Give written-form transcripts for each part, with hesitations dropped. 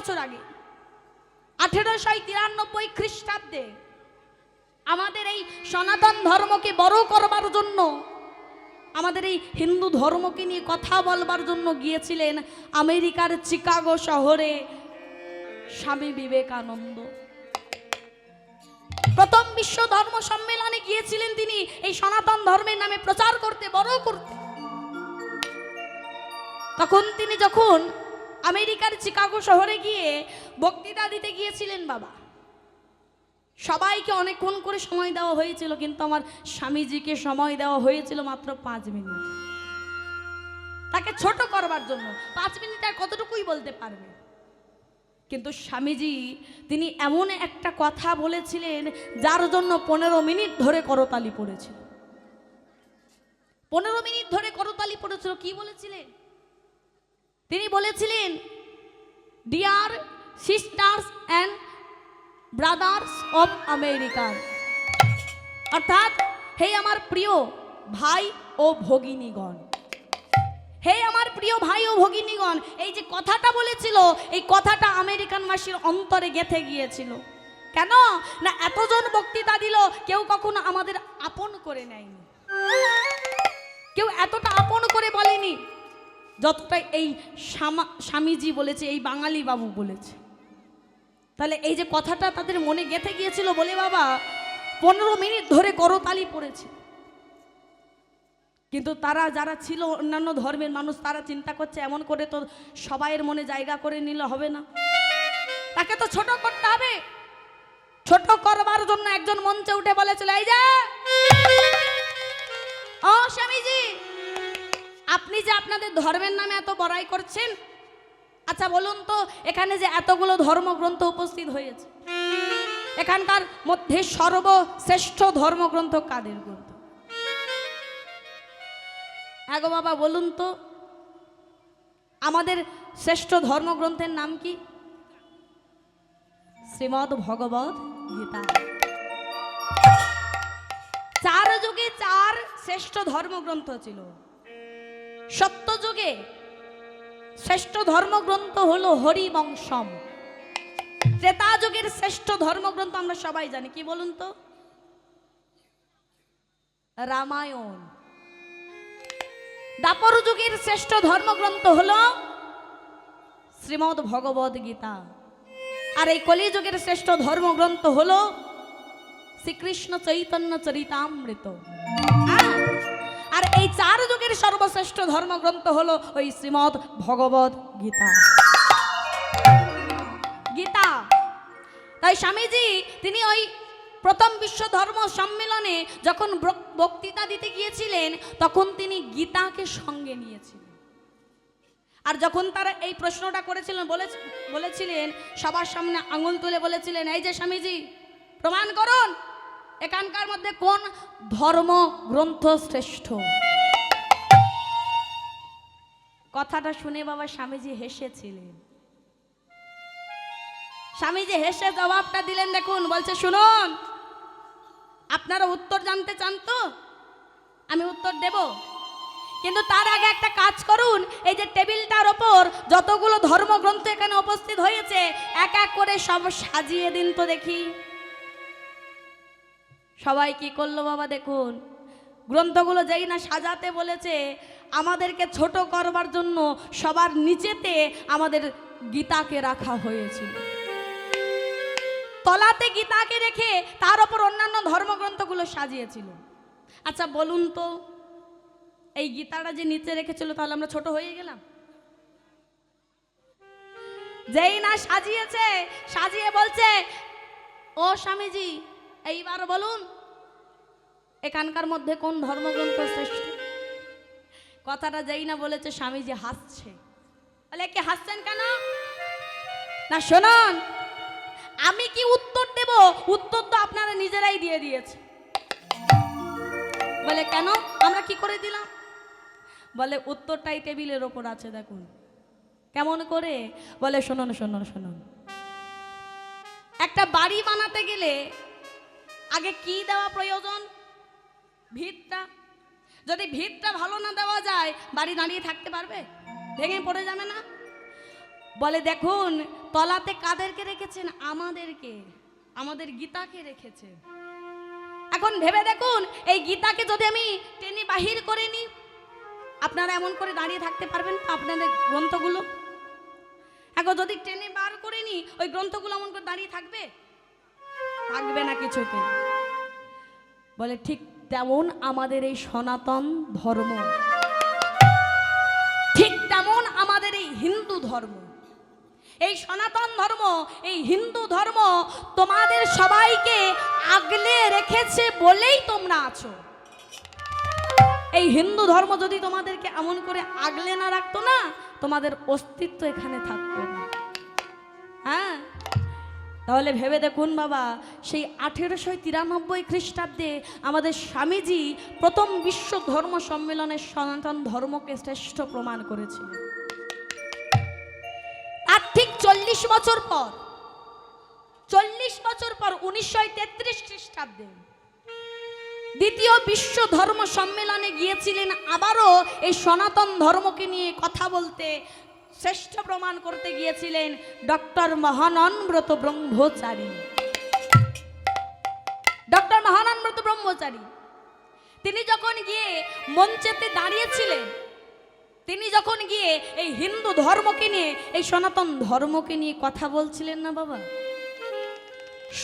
বছর আগে 1893 খ্রিস্টাব্দে আমাদের এই সনাতন ধর্মকে বড় করবার জন্য, আমাদের এই হিন্দু ধর্মকে নিয়ে কথা বলবার জন্য গিয়েছিলেন আমেরিকার চিকাগো শহরে স্বামী বিবেকানন্দ। প্রথম বিশ্ব ধর্ম সম্মেলনে গিয়েছিলেন তিনি এই সনাতন ধর্মের নামে প্রচার করতে, বড় করতে। তখন তিনি যখন আমেরিকার চিকাগো শহরে গিয়ে বক্তৃতা দিতে গিয়েছিলেন বাবা, সবাইকে অনেকক্ষণ করে সময় দেওয়া হয়েছিল, কিন্তু আমার স্বামীজিকে সময় দেওয়া হয়েছিল মাত্র 5 মিনিট, তাকে ছোট করবার জন্য। 5 মিনিট আর কতটুকুই বলতে পারবে, কিন্তু স্বামীজি তিনি এমন একটা কথা বলেছিলেন যার জন্য 15 মিনিট ধরে করতালি পড়েছিল। 15 মিনিট ধরে করতালি পড়েছিল। কি বলেছিলেন? তিনি বলেছিলেন, dear sisters and brothers of America, অর্থাৎ হে আমার প্রিয় ভাই ও ভগিনীগণ, হে আমার প্রিয় ভাই ও ভগিনীগণ। এই যে কথাটা বলেছিল, এই কথাটা আমেরিকানবাসীর অন্তরে গেঁথে গিয়েছিল। কেন না এতজন বক্তৃতা দিল, কেউ কখনো আমাদের আপন করে নেয়নি, কেউ এতটা আপন করে বলেনি যতটা এই স্বামীজি বলেছে, এই বাঙালি বাবু বলেছে। তাহলে এই যে কথাটা তাদের মনে গেঁথে গিয়েছিল বলে বাবা 15 মিনিট ধরে করতালি পড়েছে। কিন্তু তারা যারা ছিল অন্যান্য ধর্মের মানুষ, তারা চিন্তা করছে এমন করে তো সবাইয়ের মনে জায়গা করে নিলে হবে না, তাকে তো ছোট করতে হবে। ছোট করবার জন্য একজন মঞ্চে উঠে বলেছিল, এই যে ও স্বামীজি, আপনি যে আপনাদের ধর্মের নামে এত বড়াই করছেন, আচ্ছা বলুন তো এখানে যে এতগুলো ধর্মগ্রন্থ উপস্থিত হয়েছে, এখানকার মধ্যে সর্বশ্রেষ্ঠ ধর্মগ্রন্থ কাদের গ্রন্থ? আগো বাবা বলুন তো, আমাদের শ্রেষ্ঠ ধর্মগ্রন্থের নাম কি? শ্রীমদ্ ভগবদ গীতা। 4 যুগে 4 শ্রেষ্ঠ ধর্মগ্রন্থ ছিল। সত্য যুগে শ্রেষ্ঠ ধর্মগ্রন্থ হলো হরিবংশম। ত্রেতা যুগের শ্রেষ্ঠ ধর্মগ্রন্থ আমরা সবাই জানি, কি বলুন তো? রামায়ণ। দ্বাপর যুগের শ্রেষ্ঠ ধর্মগ্রন্থ হলো শ্রীমদ্ ভগবদ গীতা। আর এই কলিযুগের শ্রেষ্ঠ ধর্মগ্রন্থ হলো শ্রীকৃষ্ণ চৈতন্য চরিতামৃত। আর এই 4 যুগের সর্বশ্রেষ্ঠ ধর্মগ্রন্থ হলো ওই শ্রীমদ্ ভগবদ গীতা। গীতা। তাই স্বামীজি তিনি ওই প্রথম বিশ্ব ধর্ম সম্মেলনে যখন বক্তৃতা দিতে গিয়েছিলেন, তখন তিনি গীতাকে সঙ্গে নিয়েছিলেন। আর যখন তারা এই প্রশ্নটা করেছিলেন, বলেছিলেন সবার সামনে আঙুল তুলে বলেছিলেন, এই যে স্বামীজি প্রমাণ করুন এখানকার মধ্যে কোন ধর্মগ্রন্থ শ্রেষ্ঠ। কথাটা শুনে বাবা স্বামীজি হেসেছিলেন। স্বামীজি হেসে জবাবটা দিলেন, দেখুন বলছে, শুনুন আপনারা উত্তর জানতে চান তো আমি উত্তর দেব, কিন্তু তার আগে একটা কাজ করুন, এই যে টেবিলটার ওপর যতগুলো ধর্মগ্রন্থ এখানে উপস্থিত হয়েছে এক এক করে সব সাজিয়ে দিন তো দেখি। সবাই কি করলো বাবা? দেখুন গ্রন্থগুলো যেই না সাজাতে বলেছে, আমাদেরকে ছোট করবার জন্য সবার নিচেতে আমাদের গীতাকে রাখা হয়েছিল। তলাতে গীতাকে রেখে তার উপর অন্যান্য ধর্মগ্রন্থগুলো সাজিয়েছিল। আচ্ছা বলুন তো, এই গীতাটা যে নিচে রেখেছিল তাহলে আমরা ছোট হয়ে গেলাম? যেই না সাজিয়েছে, সাজিয়ে বলছে, ও স্বামীজি এইবার বলুন এখানকার মধ্যে কোন ধর্মগ্রন্থ শ্রেষ্ঠ। কথাটা যেই না বলেছে স্বামীজি হাসছে। বলে কি হাসছেন কেন? না শুনুন, আমি কি উত্তর দেব? উত্তর তো আপনারা নিজেরাই দিয়ে দিয়েছে। বলে কেন, আমরা কি করে দিলাম? বলে উত্তরটাই টেবিলের ওপর আছে, দেখুন। কেমন করে? বলে শুনুন শুনুন শুনুন, একটা বাড়ি বানাতে গেলে আগে কি দেওয়া প্রয়োজন? ভিতটা। যদি ভিতটা ভালো না দেওয়া যায় বাড়ি দাঁড়িয়ে থাকতে পারবে? ভেঙে পড়ে যাবে না? বলে দেখুন তলাতে কাদেরকে রেখেছেন? আমাদেরকে, আমাদের গীতাকে রেখেছে। এখন ভেবে দেখুন, এই গীতাকে যদি আমি টেনে বাহির করে নিই, আপনারা এমন করে দাঁড়িয়ে থাকতে পারবেন তো? আপনাদের গ্রন্থগুলো এখন যদি টেনে বার করে নিই, ওই গ্রন্থগুলো এমন করে দাঁড়িয়ে থাকবে? থাকবে না কিছুতে। বলে ঠিক তেমন আমাদের এই সনাতন ধর্ম, ঠিক তেমন আমাদের এই হিন্দু ধর্ম। এই সনাতন ধর্ম, এই হিন্দু ধর্ম তোমাদের সবাইকে আগলে রেখেছে বলেই তোমরা আছো। এই হিন্দু ধর্ম যদি তোমাদেরকে এমন করে আগলে না রাখতো না, তোমাদের অস্তিত্ব এখানে থাকতো না। হ্যাঁ, তাহলে ভেবে দেখুন বাবা, সেই 1893 খ্রিস্টাব্দে আমাদের স্বামীজি প্রথম বিশ্ব ধর্ম সম্মেলনে সনাতন ধর্মকে শ্রেষ্ঠ প্রমাণ করেছিলেন। আর ঠিক 40 বছর পর 1933 খ্রিস্টাব্দে দ্বিতীয় বিশ্ব ধর্ম সম্মেলনে গিয়েছিলেন, আবারও এই সনাতন ধর্মকে নিয়ে কথা বলতে, শ্রেষ্ঠ প্রমাণ করতে গিয়েছিলেন ডক্টর মহানন্দব্রত ব্রহ্মচারী। ডক্টর মহানন্দব্রত ব্রহ্মচারী তিনি যখন গিয়ে মঞ্চেতে দাঁড়িয়েছিলেন, তিনি যখন গিয়ে এই হিন্দু ধর্মকে নিয়ে, এই সনাতন ধর্মকে নিয়ে কথা বলছিলেন না বাবা,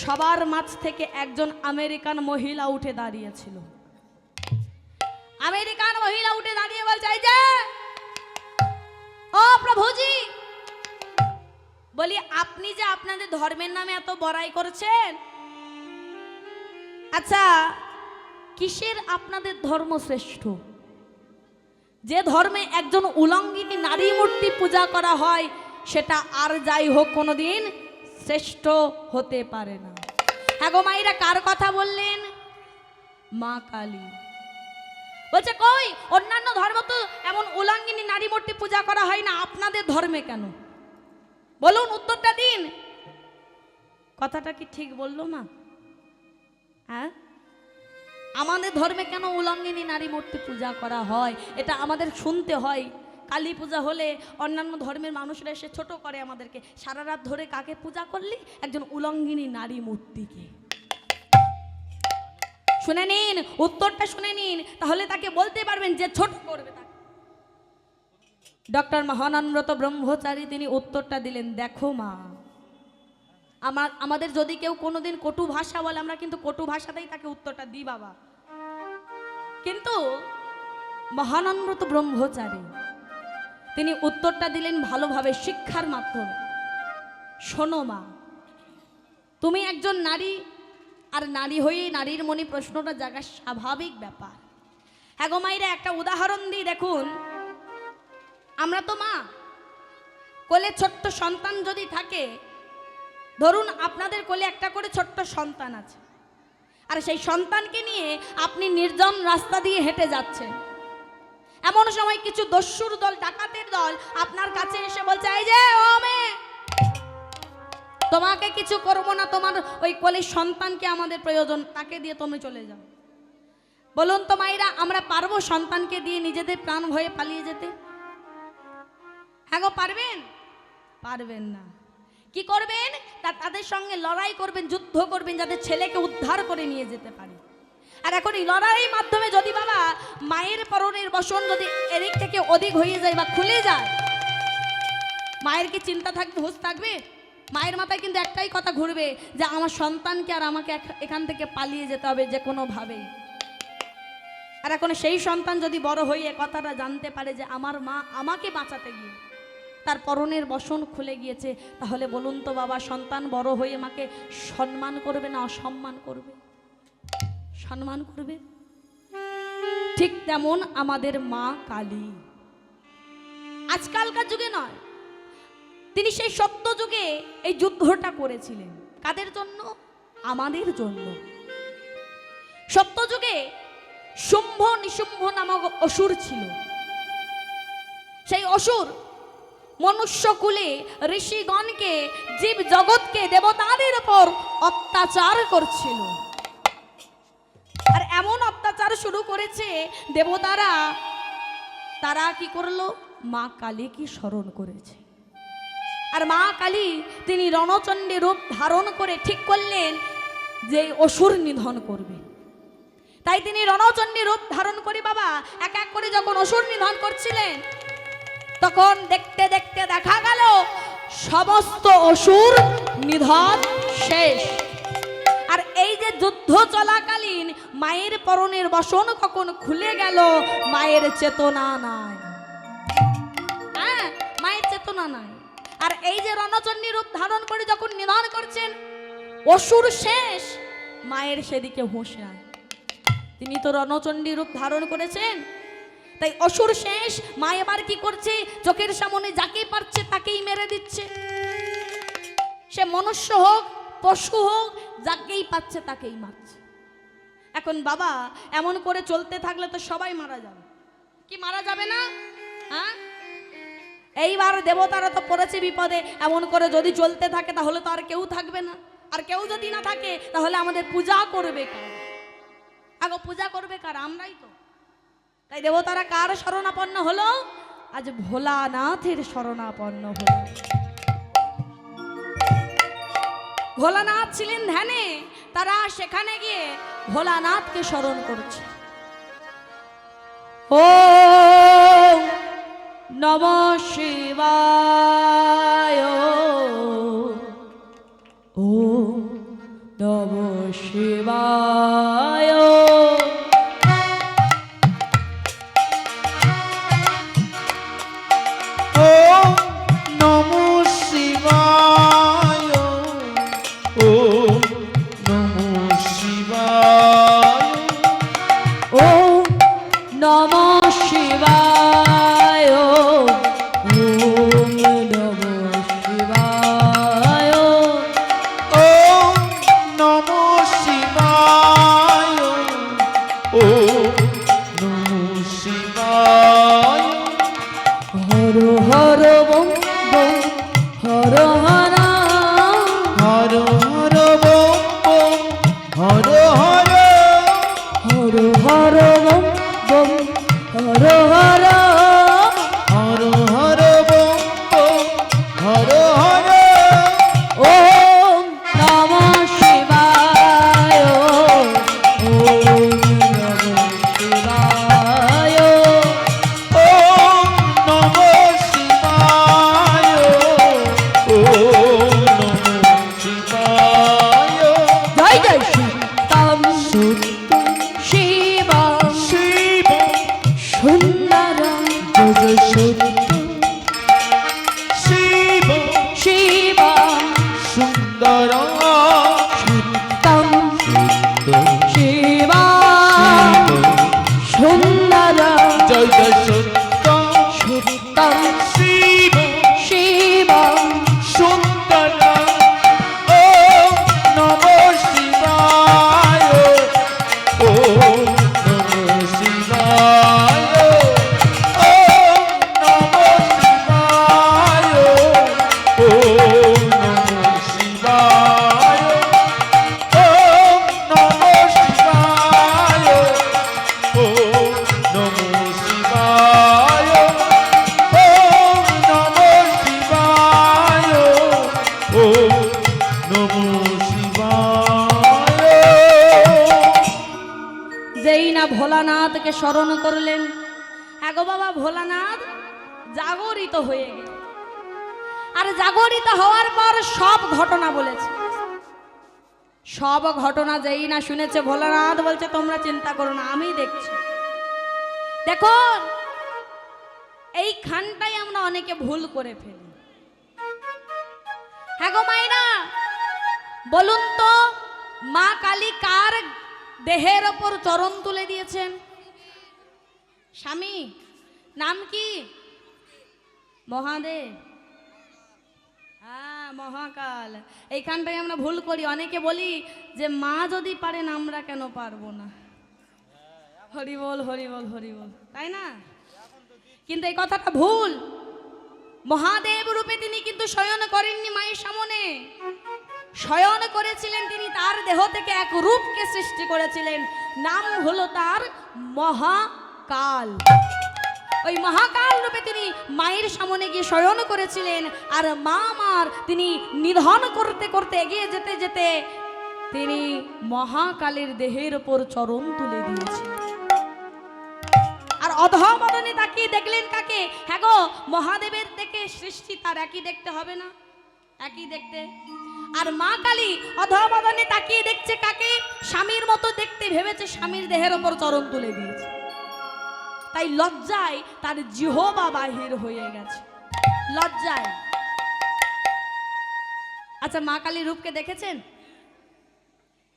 সবার মাঝ থেকে একজন আমেরিকান মহিলা উঠে দাঁড়িয়েছিল। আমেরিকান মহিলা উঠে দাঁড়িয়ে বলছে, এই যে ও প্রভুজি, বলি আপনি যে আপনাদের ধর্মের নামে এত বড়াই করেছেন, আচ্ছা কিসের আপনাদের ধর্ম শ্রেষ্ঠ? যে ধর্মে একজন উলঙ্গিনী নারী মূর্তি পূজা করা হয়, সেটা আর যাই হোক কোনোদিন শ্রেষ্ঠ হতে পারে না। হ্যাঁ গো মাইরা, কার কথা বললেন? মা কালী। বলছে কই, অন্যান্য ধর্ম তো এমন উলঙ্গিনী নারী মূর্তি পূজা করা হয় না, আপনাদের ধর্মে কেন? বলুন, উত্তরটা দিন। কথাটা কি ঠিক বললো মা? হ্যাঁ, আমাদের ধর্মে কেন উলঙ্গিনী নারী মূর্তি পূজা করা হয়, এটা আমাদের শুনতে হয়। কালী পূজা হলে অন্যান্য ধর্মের মানুষরা এসে ছোট করে আমাদেরকে, সারা রাত ধরে কাকে পূজা করলি? একজন উলঙ্গিনী নারী মূর্তিকে। শুনে নিন, উত্তরটা শুনে নিন, তাহলে তাকে বলতে পারবেন যে ছোট করবে তাকে। ডক্টর মহানন্দব্রত ব্রহ্মচারী তিনি উত্তরটা দিলেন, দেখো মা, আমাদের যদি কেউ কোনোদিন কটু ভাষা বলে, আমরা কিন্তু কটু ভাষাতেই তাকে উত্তরটা দিই বাবা। কিন্তু মহানন্দব্রত ব্রহ্মচারী তিনি উত্তরটা দিলেন ভালোভাবে, শিক্ষার মাধ্যমে। শোনো মা, তুমি একজন নারী, আর নারী হয়ে নারীর মনে প্রশ্নটা জাগা স্বাভাবিক ব্যাপার। হ্যাঁ গো মাইরা, একটা উদাহরণ দিই, দেখুন আমরা তো মা, কোলে ছোট্ট সন্তান যদি থাকে, ধরুন আপনাদের কোলে একটা করে ছোট্ট সন্তান আছে, আর সেই সন্তানকে নিয়ে আপনি নির্জন রাস্তা দিয়ে হেঁটে যাচ্ছেন। এমন সময় কিছু দস্যুর দল, ডাকাতের দল আপনার কাছে এসে বলছে, এই যে ও মেয়ে, তোমাকে কিছু করবো না, তোমার ওই কোলের সন্তানকে আমাদের প্রয়োজন, তাকে দিয়ে তুমি চলে যাও। বলুন তো মাইরা, আমরা পারবো সন্তানকে দিয়ে নিজেদের প্রাণ ভয়ে পালিয়ে যেতে? হ্যাঁ গো, পারবেন? পারবেন না। কি করবেন? তাদের সঙ্গে লড়াই করবেন, যুদ্ধ করবেন, যাদের ছেলেকে উদ্ধার করে নিয়ে যেতে পারে। আর এখন এই লড়াইয়ের মাধ্যমে যদি বাবা মায়ের পরনের বসন যদি এদিক থেকে অধিক হয়ে যায় বা খুলে যায়, মায়ের কি চিন্তা থাকবে, হুঁশ থাকবে? মায়ের মাথায় কিন্তু একটাই কথা ঘুরবে, যে আমার সন্তানকে আর আমাকে এখান থেকে পালিয়ে যেতে হবে যে কোনোভাবেই। আর এখন সেই সন্তান যদি বড় হয়ে কথাটা জানতে পারে যে আমার মা আমাকে বাঁচাতে গিয়ে তার পরনের বসন খুলে গিয়েছে, তাহলে বলুন তো বাবা, সন্তান বড় হয়ে মাকে সম্মান করবে না অসম্মান করবে? সম্মান করবে। ঠিক তেমন আমাদের মা কালী আজকালকার যুগে নয়, তিনি সেই সত্য যুগে এই যুদ্ধটা করেছিলেন। কাদের জন্য? আমাদের জন্য। সত্য যুগে শুম্ভ নিশুম্ভ নামক অসুর ছিল। সেই অসুর মনুষ্যকুলে ঋষিগণকে, জীব জগৎকে, দেবতাদের উপর অত্যাচার করছিল। আর এমন অত্যাচার শুরু করেছে, দেবতারা তারা কি করলো? মা কালীকে স্মরণ করেছে। আর মা কালী তিনি রণচণ্ডী রূপ ধারণ করে ঠিক করলেন যে অসুর নিধন করবে। তাই তিনি রণচণ্ডী রূপ ধারণ করে বাবা এক এক করে যখন অসুর নিধন করছিলেন, তখন দেখতে দেখতে দেখা গেল সমস্ত অসুর নিধন শেষ। আর এই যে যুদ্ধ চলাকালীন মায়ের পরনের বসন কখন খুলে গেল, মায়ের চেতনা নাই। হ্যাঁ, মায়ের চেতনা নাই। আর এই যে রণচণ্ডী রূপ ধারণ করে যখন নিধন করছেন, অসুর শেষ, মায়ের সেদিকে হুঁশ নাই। তিনি তো রণচণ্ডী রূপ ধারণ করেছেন, তাই অসুর শেষ। মা এবার কি করছে, চোখের সামনে যাকেই পারছে তাকেই মেরে দিচ্ছে। সে মনুষ্য হোক, পশু হোক, যাকেই পাচ্ছে তাকেই মারছে। এখন বাবা এমন করে চলতে থাকলে তো সবাই মারা যাবে, কি মারা যাবে না? হ্যাঁ, এইবার দেবতারা তো পড়েছে বিপদে। এমন করে যদি চলতে থাকে তাহলে তো আর কেউ থাকবে না। আর কেউ যদি না থাকে তাহলে আমাদের পূজা করবে কার? আগে পূজা করবে কার? আমরাই তো। তাই দেবতারা কার শরণাপন্ন হলো? আজ ভোলানাথের শরণাপন্ন হলো। ভোলানাথ ছিলেন ধ্যানে, তারা সেখানে গিয়ে ভোলানাথকে স্মরণ করছে। ও নমঃ শিবায়, ও নমঃ শিবায়। ভোলানাথকে স্মরণ করলেন, এগো বাবা ভোলানাথ জাগরিত হয়ে গেল। আর জাগরিত হওয়ার পর সব ঘটনা বলেছে। সব ঘটনা যেই না শুনেছে, ভোলানাথ বলছে তোমরা চিন্তা করো না, আমি দেখছি। দেখো এইখানটাই আমরা অনেকে ভুল করে ফেলি। হ্যাঁ গো মায়েরা, বলুন তো মা কালী কার দেহের ওপর চরণ তুলে দিয়েছেন? স্বামী নাম কি? মহাদেব। হ্যাঁ, মহাকাল। এইখানটাই আমরা ভুল করি। অনেকে বলি যে মা যদি পারেন আমরা কেন পারবো না? হরি বল, হরি বল, হরি বল, তাই না? কিন্তু এই কথাটা ভুল। মহাদেব রূপে তিনি কিন্তু শয়ন করেননি মায়ের সামনে, শয়ন করেছিলেন তিনি তার দেহ থেকে এক রূপকে সৃষ্টি করেছিলেন, নাম হলো তার মহাকাল। ওই মহাকাল রূপে তিনি মায়ের সামনে গিয়ে শয়ন করেছিলেন। আর মা আমার তিনি নিধন করতে করতে এগিয়ে যেতে যেতে তিনি মহাকালের দেহের ওপর চরণ তুলে দিয়েছিলেন। আর অধঃপতনে তাকিয়ে দেখলেন কাকে? হ্যাঁ গো, মহাদেবের দেখে সৃষ্টি তার একই দেখতে হবে না? একই দেখতে। আর মা কালী অধঃপতনে তাকিয়ে দেখছে কাকে? স্বামীর মতো দেখতে ভেবেছে, স্বামীর দেহের ওপর চরণ তুলে দিয়েছে। তাই লজ্জায় তার জিহ্বা বাহির হয়ে গেছে, লজ্জায়। আচ্ছা, মা কালীর রূপকে দেখেছেন?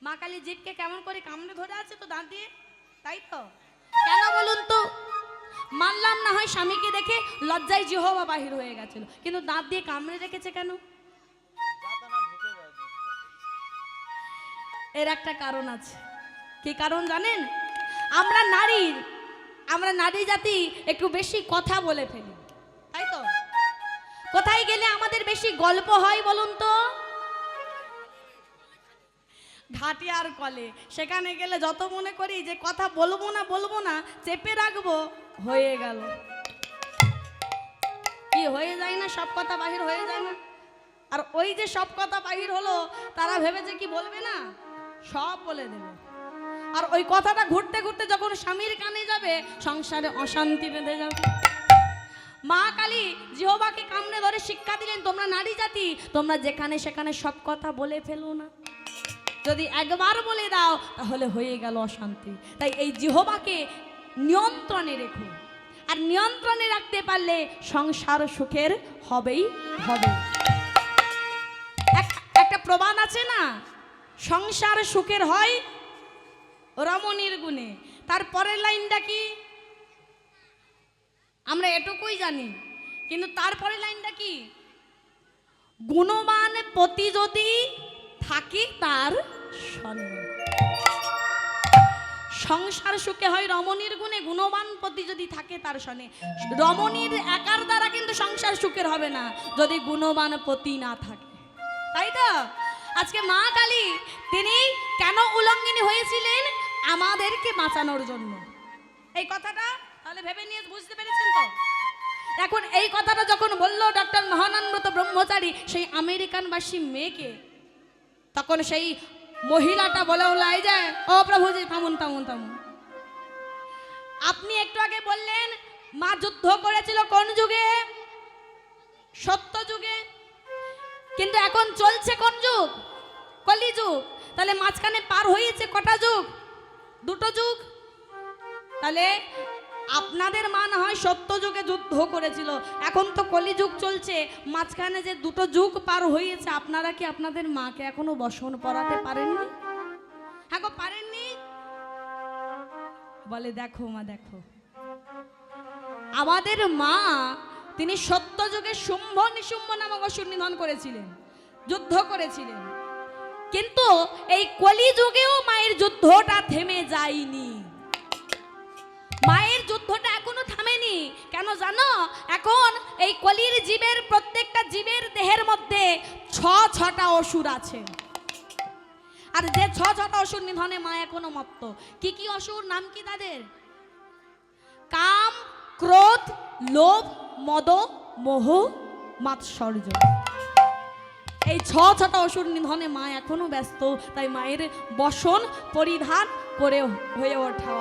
মা কালী জিভকে কেমন করে কামড়ে ধরে আছে তো দাঁত দিয়ে, তাই তো? কেন বলুন তো? মানলাম না হয় স্বামীকে দেখে লজ্জায় জিহ্বা বাহির হয়ে গেছিল, কিন্তু দাঁত দিয়ে কামড়ে রেখেছে কেন? এর একটা কারণ আছে। কি কারণ জানেন? আমরা নারী জাতি একটু বেশি কথা বলে ফেলি, তাই তো? কোথায় গেলে আমাদের বেশি গল্প হয় বলুন তো? ঘাটি আর কলে। সেখানে গেলে যত মনে করি যে কথা বলবো না চেপে রাখবো, হয়ে গেল কি হয়ে যায় না, সব কথা বাহির হয়ে যায় না। আর ওই যে সব কথা বাহির হলো, তারা ভেবেছে কি বলবে না, সব বলে দেবে। আর ওই কথাটা ঘুরতে ঘুরতে যখন স্বামীর কানে যাবে, সংসারে অশান্তি বেঁধে যাবে। মা কালী জিহ্বাকে কামড়ে ধরে শিক্ষা দিলেন, তোমরা নারী জাতি, তোমরা যেখানে সেখানে সব কথা বলে ফেলো না। যদি একবার বলে দাও তাহলে হয়ে গেল অশান্তি। তাই এই জিহ্বাকে নিয়ন্ত্রণে রেখো। আর নিয়ন্ত্রণে রাখতে পারলে সংসার সুখের হবেই হবে। একটা প্রবাদ আছে না, সংসার সুখের হয় রমণীর গুণে। তার পরের লাইনটা কি? আমরা এটুকুই জানি, কিন্তু তারপরে লাইনটা কি? গুণবান পতি যদি থাকে তার সঙ্গে। সংসার সুখে হয় রমণীর গুণে, গুণবান পতি যদি থাকে তার সঙ্গে। রমণীর একার দ্বারা কিন্তু সংসার সুখের হবে না যদি গুণবান পতি না থাকে, তাই তো? আজকে মা কালী তিনি কেন উলঙ্গিনী হয়েছিলেন? আমাদেরকে বাঁচানোর জন্য। এই কথাটা তাহলে ভেবে নিয়ে বুঝতে পেরেছেন তো? এখন এই কথাটা যখন বললো ডক্টর মহানন্দ ব্রহ্মচারী সেই আমেরিকানবাসী মেয়েকে, তখন সেই মহিলাটা বলে উলাই যায়, ও প্রভুজি থামুন থামুন থামুন। আপনি একটু আগে বললেন মা যুদ্ধ করেছিল কোন যুগে? সত্য যুগে। কিন্তু এখন চলছে কোন যুগ? কলিযুগ। তাহলে মাঝখানে পার হয়েছে কটা যুগ? দুটো যুগ। তাহলে আপনাদের মা না হয় সত্য যুগে যুদ্ধ করেছিল, এখন তো কলিযুগ চলছে, মাঝখানে যে দুটো যুগ পার হয়েছে, আপনারা কি আপনাদের মাকে এখনো বসন পড়াতে পারেননি? হ্যাঁ গো, পারেননি? বলে দেখো মা, দেখো আমাদের মা তিনি সত্য যুগে শুম্ভ নিশুম্ভ নামক অসুর নিধন করেছিলেন, যুদ্ধ করেছিলেন। কিন্তু এই কলিযুগেও মায়ের যুদ্ধটা থেমে যায়নি। মায়ের যুদ্ধটা এখনো থামেনি। কেন জানো? এখন এই কলির জীবের, প্রত্যেকটা জীবের দেহের মধ্যে ছটা অসুর আছে। আর যে ছটা অসুর নিধনে মা এখনো মত্ত। কি কি অসুর? নাম কি তাদের? কাম, ক্রোধ, লোভ, মদ, মোহ, মাৎসর্য। এই ছটা অসুর নিধনে মা এখনো ব্যস্ত। তাই মায়ের বসন পরিধান করে হয়ে ওঠা।